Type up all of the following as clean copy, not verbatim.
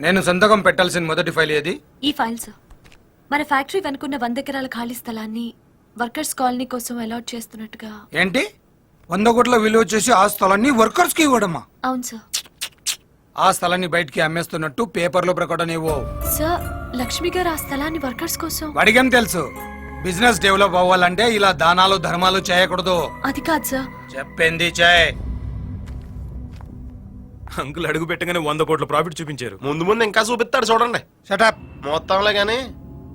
నేను సంతకం పెట్టాల్సిన మొదటి ఫైల్ ఏది? ఈ ఫైల్ సార్. మన ఫ్యాక్టరీ వెనుకున్న 100 ఎకరాల ఖాళీ స్థలాన్ని వర్కర్స్ కాలనీ కోసం అలాట్ చేస్తున్నట్టుగా. ఏంటి 100 కోట్ల విలువ చేసి ఆ స్థలాన్ని వర్కర్స్ కి ఇవ్వడమా? అవును సార్. ఆ స్థలాన్ని బయటికి అమ్మేస్తున్నట్టు పేపర్లో ప్రకటన ఇవ్వు. సార్, లక్ష్మి గారు ఆ స్థలాన్ని వర్కర్స్ కోసం. వాడికేం తెలుసు? బిజినెస్ డెవలప్ అవ్వాలంటే ఇలా దానాలు ధర్మాలు చేయకూడదు. అది కాదు సార్. చెప్పింది చేయి. అంకుల్ అడుగు పెట్టగానే 100 కోట్ల ప్రాఫిట్ చూపించారు. ముందు ముందు ఇంకా చూపిస్తాడు చూడండి. షటప్. మొత్తంలో గానీ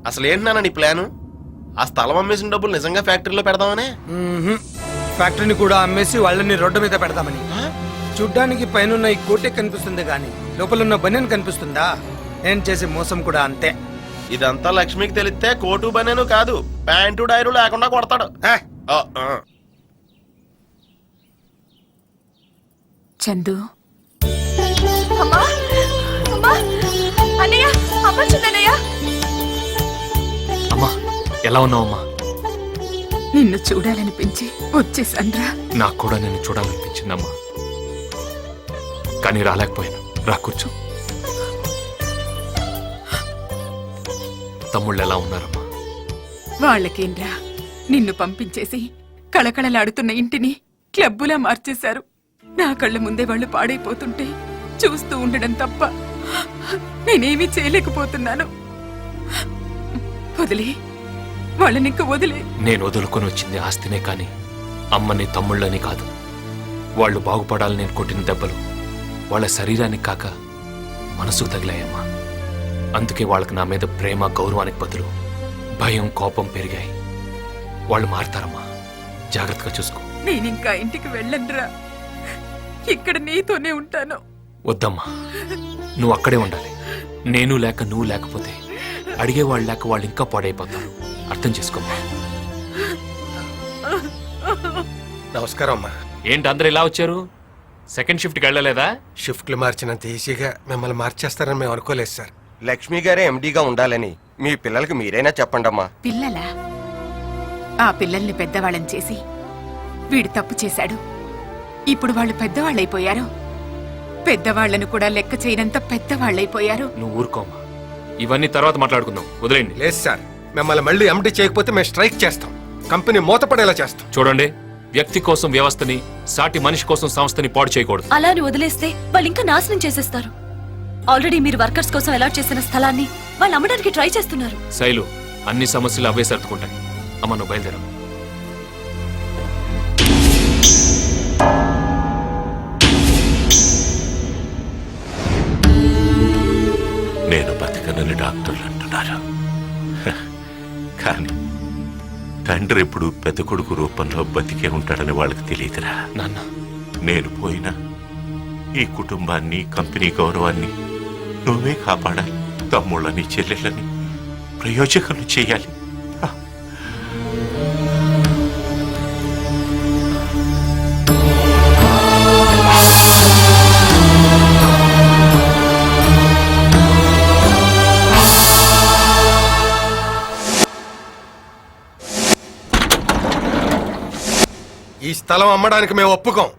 అసలు ఏంటన్నా నీ ప్లాను? ఆ స్థలం అమ్మేసిన డబ్బులు నిజంగా ఫ్యాక్టరీలో పెడదామని? ఫ్యాక్టరీని కూడా అమ్మేసి వాళ్ళని రోడ్డు మీద పెడతామని. చూడ్డానికి పైన ఈ కోటే కనిపిస్తుంది కానీ లోపల బనియన్ కనిపిస్తుందా? నేను చేసే మోసం కూడా అంతే. ఇదంతా లక్ష్మికి తెలిస్తే కోటు బనేను కాదు, ప్యాంటు డైరు లేకుండా కొడతాడు. చందు, అమ్మా ఎలా ఉన్నావమ్మా? నిన్ను చూడాలనిపించి వచ్చేసాన్రా. నాకు కూడా నిన్ను చూడాలనిపించిందమ్మా, కానీ రాలేకపోయాను. రా కూర్చో. తమ్ముళ్ళు ఎలా ఉన్నారమ్మా? వాళ్ళకేంరా, నిన్ను పంపించేసి కళకళలాడుతున్న ఇంటిని క్లబ్బులా మార్చేశారు. నా కళ్ళ ముందే వాళ్ళు పాడైపోతుంటే చూస్తూ ఉండడం తప్ప నేనేమీ చేయలేకపోతున్నాను. వదిలే వాళ్ళనింక వదిలే. నేను వదులుకొని వచ్చింది ఆస్తినే కాని అమ్మని తమ్ముళ్ళని కాదు. వాళ్ళు బాగుపడాలని నేను కొట్టిన దెబ్బలు వాళ్ళ శరీరానికి కాక మనసుకు తగిలాయమ్మా. అందుకే వాళ్ళకి నా మీద ప్రేమ గౌరవానికి బదులు భయం కోపం పెరిగాయి. వాళ్ళు మారతారమ్మా, జాగ్రత్తగా చూసుకో. నేనింకా ఇంటికి వెళ్ళండ్రా, ఇక్కడ నీతోనే ఉంటాను. వద్దమ్మా, నువ్వు అక్కడే ఉండాలి. నేను లేక నువ్వు లేకపోతే అడిగేవాళ్ళు లేక వాళ్ళు ఇంకా పాడైపోతారు. అర్థం చేసుకోమ్మా. నమస్కారం అమ్మా. ఏంటి అందరు ఇలా వచ్చారు? సెకండ్ షిఫ్ట్కి వెళ్ళలేదా? షిఫ్ట్లు మార్చినంత ఈజీగా మిమ్మల్ని మార్చేస్తారని మేము అనుకోలేదు సార్. లక్ష్మి గారే ఎండీగా ఉండాలని మీ పిల్లలకి మీరైనా చెప్పండమ్మా. పిల్లలా? ఆ పిల్లల్ని పెద్దవాళ్ళని చేసి వీడు తప్పు చేశాడు. ఇప్పుడు వాళ్ళు పెద్దవాళ్ళైపోయారు. పెద్దవాళ్లను కూడా లెక్క చేయనంత పెద్దవాళ్ళైపోయారు. నువ్వు ఊరుకోమ్మా, ఇవన్నీ తర్వాత మాట్లాడుకుందాం. వదిలేండి. లేదు సార్, మిమ్మల్ని మళ్ళీ ఎండీ చేయకపోతే మేము స్ట్రైక్ చేస్తాం. కంపెనీ మూతపడేలా చేస్తాం. చూడండి, వ్యక్తి కోసం వ్యవస్థని, సాటి మనిషి కోసం సంస్థని పాడు చేయకూడదు. అలా అని వదిలేస్తే వాళ్ళు ఇంకా నాశనం చేసేస్తారు. ఆల్రెడీ మీరు వర్కర్స్ కోసం అలాట్ చేసిన స్థలాన్ని వాళ్ళు అమ్మడానికి ట్రై చేస్తున్నారు. శైలు, అన్ని సమస్యలు అవే సర్దుకుంటాయి. అమ్మ నువ్వు బయలుదేరు. నేను బతకనని డాక్టర్లు అంటున్నారు, కానీ తండ్రి ఎప్పుడు పెద్ద కొడుకు రూపంలో బతికే ఉంటాడని వాళ్ళకి తెలియదురా. నాన్న, నేను పోయినా ఈ కుటుంబాన్ని, కంపెనీ గౌరవాన్ని నువ్వే కాపాడాలి. తమ్ముళ్ళని చెల్లెళ్ళని ప్రయోజకులు చేయాలి. ఈ స్థలం అమ్మడానికి మేము ఒప్పుకోం.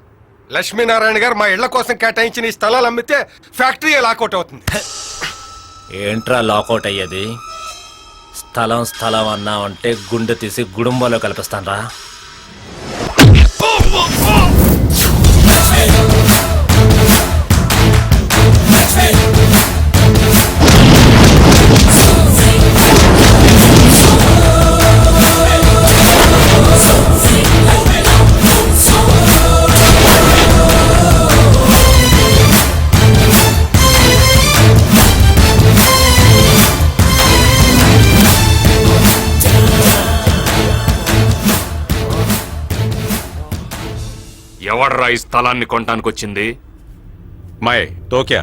లక్ష్మీనారాయణ గారు మా ఇళ్ల కోసం కేటాయించిన ఈ స్థలాలు అమ్మితే ఫ్యాక్టరీ లాకౌట్ అవుతుంది. ఏంట్రా లాకౌట్ అయ్యేది? స్థలం అన్నావంటే గుండె తీసి గుడుంబాలో కల్పిస్తానరా. ఎవడ్రా ఈ స్థలాన్ని కొనటానికి వచ్చింది? మై తోక్యా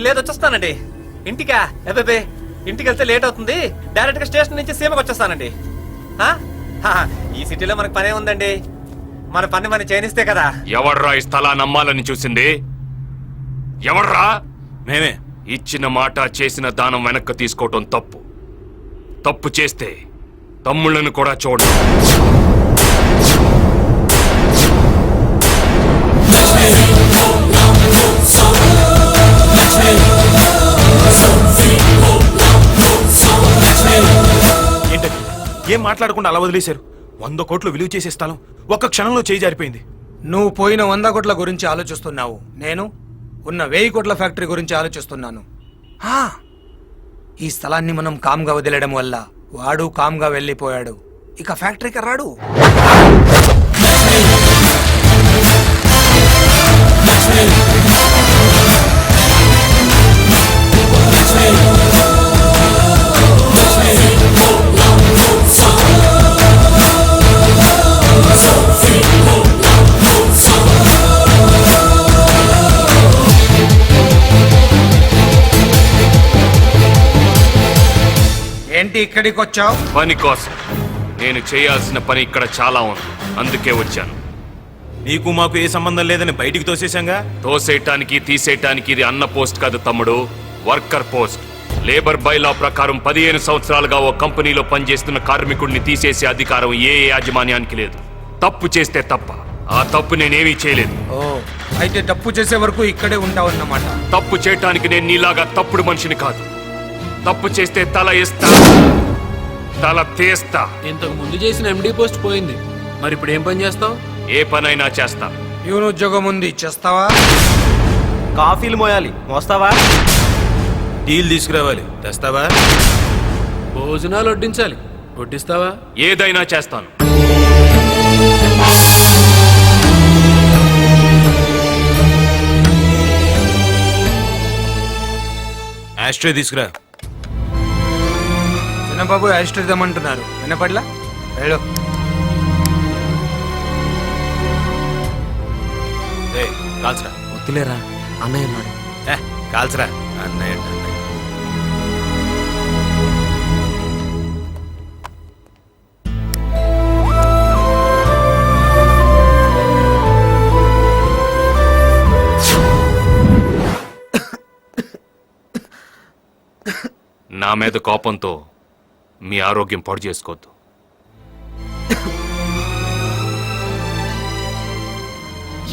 లేదు వచ్చేస్తానండి. ఇంటికా? అబ్బే ఇంటికి వెళ్తే లేట్ అవుతుంది. డైరెక్ట్ గా స్టేషన్ నుంచి సీమకు వచ్చేస్తానండి. ఆ? హా, ఈ సిటీలో మనకు పనే ఉందండి. మన పని మనం చేయనిస్తే కదా. ఎవర్రా ఈ స్థలాన్ని అమ్మాలని చూసింది? ఎవర్రా? మేమే. ఇచ్చిన మాట చేసిన దానం వెనక్కి తీసుకోవటం తప్పు. తప్పు చేస్తే తమ్ముళ్ళను కూడా చూడ. ఏంటది? ఏం మాట్లాడకుండా అలా వదిలేశారు? 100 కోట్లు విలువ చేసే స్థలం ఒక్క క్షణంలో చేయి జారిపోయింది. నువ్వు పోయిన 100 కోట్ల గురించి ఆలోచిస్తున్నావు, నేను ఉన్న 1000 కోట్ల ఫ్యాక్టరీ గురించి ఆలోచిస్తున్నాను. ఆ, ఈ స్థలాన్ని మనం కామ్గా వదిలేయడం వల్ల వాడు కామ్గా వెళ్ళిపోయాడు. ఇక ఫ్యాక్టరీకి రాడు. ఏంటి ఇక్కడికి వచ్చావు? పని కోసం. నేను చేయాల్సిన పని ఇక్కడ చాలా ఉంది, అందుకే వచ్చాను. నీకు మాకు ఏ సంబంధం లేదని బయటికి తోసేశాంగా. తోసేయటానికి తీసేయటానికి ఇది అన్న పోస్ట్ కాదు తమ్ముడు, వర్కర్ పోస్ట్. లేబర్ బైలా ప్రకారం 15 సంవత్సరాలుగా ఓ కంపెనీలో పనిచేస్తున్న కార్మికుడిని తీసేసే అధికారం ఏ యాజమాన్యానికి లేదు. తప్పు చేస్తే తప్ప. ఆ తప్పు నేనేమీ చేయలేదు. ఓ, అయితే తప్పు చేసే వరకు ఇక్కడే ఉంటావన్నమాట. తప్పు చేయటానికి నేను నీలాగా తప్పుడు మనిషిని కాదు. తప్పు చేస్తే తల ఇస్తా, తల తీస్తా. ఇంతకు ముందు చేసిన ఎండి పోస్ట్ పోయింది, మరి ఇప్పుడు ఏం పని చేస్తావు? ఏ పనైనా చేస్తా. ప్యూన్ ఉద్యోగం ఉంది, చేస్తావా? కాఫీలు మోయాలి, మోస్తావా? డీల్ తీసుకురావాలి, తెస్తావా? భోజనాలు వడ్డించాలి, వడ్డిస్తావా? ఏదైనా చేస్తాను. ఆస్ట్రే తీసుకురా. చిన్నబాబు యాస్ట్రిద్దామంటున్నారు, వినపడ్లా? వెళ్ళు. కాల్చరా. వద్దులేరా, అన్నయ్య ఉన్నాడు. కాల్చరా. అన్నయ్య అంటే అన్నయ్య. నా మీద కోపంతో మీ ఆరోగ్యం పాడు చేసుకోవద్దు.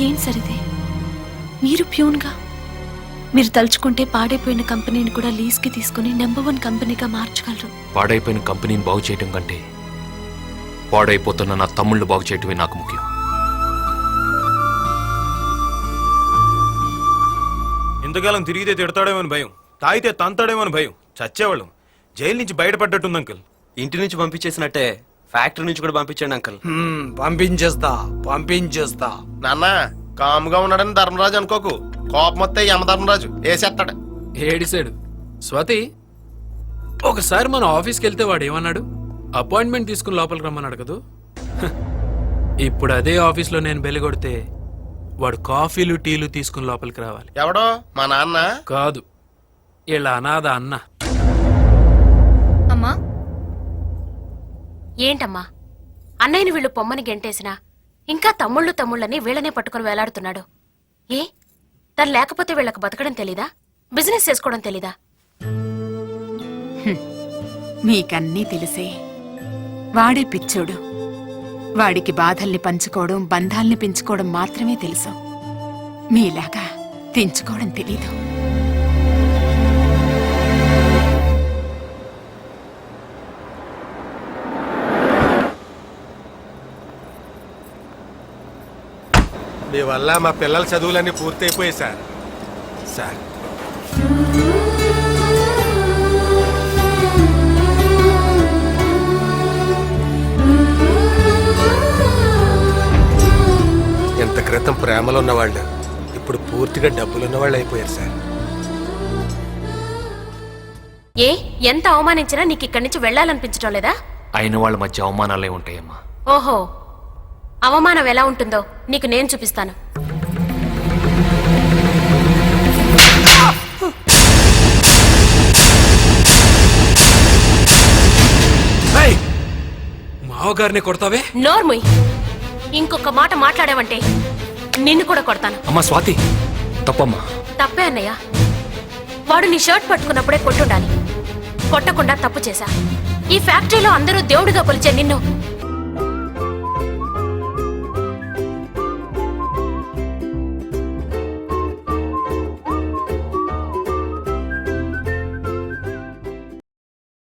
ఏం సరిదే, మీరు ప్యూన్గా? మీరు తలుచుకుంటే పాడైపోయిన కంపెనీని కూడా లీజ్కి తీసుకుని నెంబర్ 1 కంపెనీగా మార్చగలరు. పాడైపోయిన కంపెనీని బాగు చేయటం కంటే పాడైపోతున్న నా తమ్ముళ్ళు బాగు చేయటమే నాకు ముఖ్యం. ఇంతకాలం తిరిగితే తిడతాడేమని భయం, తాగితే తంతాడేమని భయం. చచ్చేవాళ్ళం. జైలు నుంచి బయటపడ్డట్టుంది అంకుల్. ఇంటి నుంచి పంపించేసినట్టే ఫ్యాక్టరీ నుంచి కూడా పంపించండి అంకుల్. పంపించేస్తా. నాన్న కాముగా ఉన్నాడని ధర్మరాజు అనుకోకు. కోపం వస్తే యమధర్మరాజు వేసేస్తాడు. ఏడిసాడు. స్వాతి, ఒకసారి మన ఆఫీస్కి వెళ్తే వాడు ఏమన్నాడు? అపాయింట్మెంట్ తీసుకుని లోపలికి రమ్మన్నాడు కదూ. ఇప్పుడు అదే ఆఫీస్లో నేను బెల్ కొడితే వాడు కాఫీలు టీలు తీసుకుని లోపలికి రావాలి. ఎవడో మా నాన్న కాదు, ఇలా అనాథ అన్న. అమ్మా, ఏంటమ్మా అన్నయ్యని వీళ్ళు పొమ్మని గెంటేసినా ఇంకా తమ్ముళ్ళని వీళ్ళనే పట్టుకుని వేలాడుతున్నాడు. ఏ తను లేకపోతే వీళ్ళకు బతకడం తెలీదా? బిజినెస్ చేసుకోవడం తెలీదా? మీకన్నీ తెలిసే. వాడే పిచ్చోడు. వాడికి బాధల్ని పంచుకోవడం, బంధాల్ని పెంచుకోవడం మాత్రమే తెలుసు. మీలాగా తెంచుకోవడం తెలీదు. మీ వల్ల మా పిల్లల చదువులన్నీ పూర్తయిపోయాయి సార్. సార్, ఇంత క్రితం ప్రేమలో ఉన్నవాళ్ళు ఇప్పుడు పూర్తిగా డబ్బులు ఉన్నవాళ్ళు అయిపోయారు సార్. ఏ ఎంత అవమానించినా నీకు ఇక్కడి నుంచి వెళ్లాలనిపించడం లేదా? అయిన వాళ్ళ మధ్య అవమానాలే ఉంటాయమ్మా. ఓహో, అవమానం ఎలా ఉంటుందో నీకు నేను చూపిస్తాను. బావగారిని కొడతావే? నోర్ముయ్, ఇంకొక మాట మాట్లాడావంటే నిన్ను కూడా కొడతాను. అమ్మా స్వాతి, తప్పమ్మా. తప్పే అన్నయ్య. వాడు నీ షర్ట్ పట్టుకున్నప్పుడే కొట్టుండాలి. కొట్టకుండా తప్పు చేశా. ఈ ఫ్యాక్టరీలో అందరూ దేవుడిగా కొలిచే నిన్ను